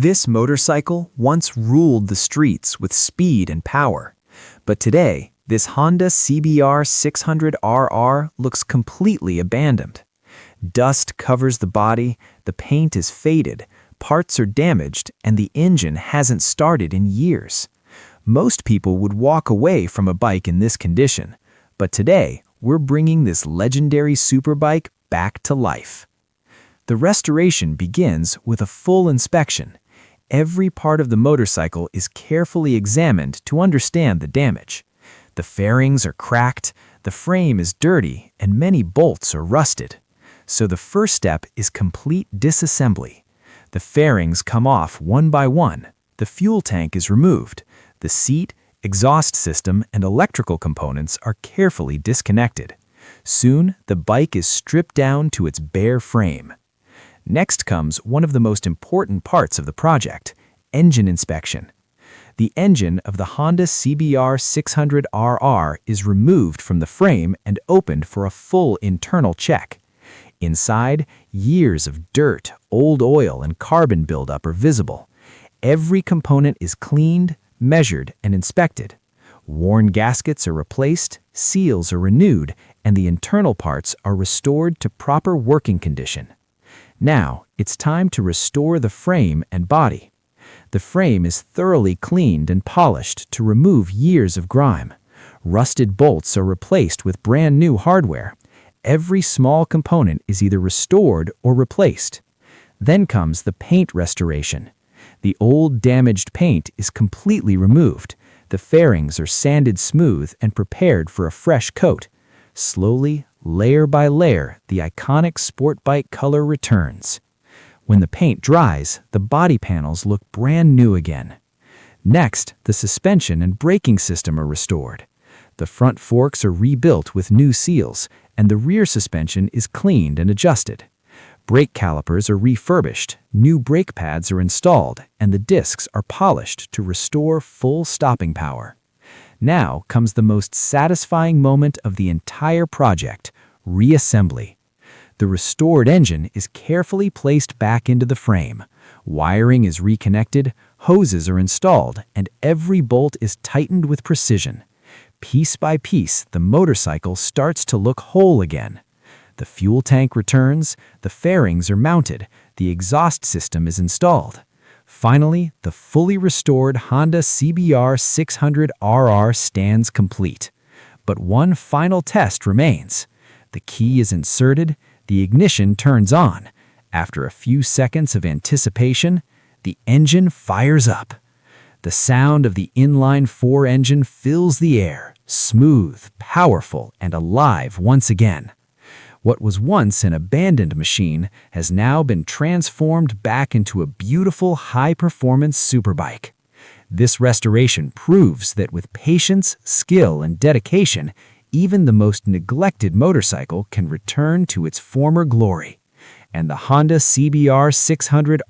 This motorcycle once ruled the streets with speed and power, but today, this Honda CBR600RR looks completely abandoned. Dust covers the body, the paint is faded, parts are damaged, and the engine hasn't started in years. Most people would walk away from a bike in this condition, but today, we're bringing this legendary superbike back to life. The restoration begins with a full inspection. Every part of the motorcycle is carefully examined to understand the damage. The fairings are cracked, the frame is dirty, and many bolts are rusted. So the first step is complete disassembly. The fairings come off one by one, the fuel tank is removed, the seat, exhaust system, and electrical components are carefully disconnected. Soon, the bike is stripped down to its bare frame. Next comes one of the most important parts of the project, engine inspection. The engine of the Honda CBR600RR is removed from the frame and opened for a full internal check. Inside, years of dirt, old oil, and carbon buildup are visible. Every component is cleaned, measured, and inspected. Worn gaskets are replaced, seals are renewed, and the internal parts are restored to proper working condition. Now, it's time to restore the frame and body. The frame is thoroughly cleaned and polished to remove years of grime. Rusted bolts are replaced with brand new hardware. Every small component is either restored or replaced. Then comes the paint restoration. The old damaged paint is completely removed. The fairings are sanded smooth and prepared for a fresh coat. Slowly, layer by layer, the iconic sportbike color returns. When the paint dries, the body panels look brand new again. Next, the suspension and braking system are restored. The front forks are rebuilt with new seals, and the rear suspension is cleaned and adjusted. Brake calipers are refurbished, new brake pads are installed, and the discs are polished to restore full stopping power. Now comes the most satisfying moment of the entire project, reassembly. The restored engine is carefully placed back into the frame. Wiring is reconnected, hoses are installed, and every bolt is tightened with precision. Piece by piece, the motorcycle starts to look whole again. The fuel tank returns, the fairings are mounted, the exhaust system is installed. Finally, the fully restored Honda CBR600RR stands complete. But one final test remains. The key is inserted, the ignition turns on. After a few seconds of anticipation, the engine fires up. The sound of the inline-4 engine fills the air, smooth, powerful, and alive once again. What was once an abandoned machine has now been transformed back into a beautiful high-performance superbike. This restoration proves that with patience, skill, and dedication, even the most neglected motorcycle can return to its former glory. And the Honda CBR600RR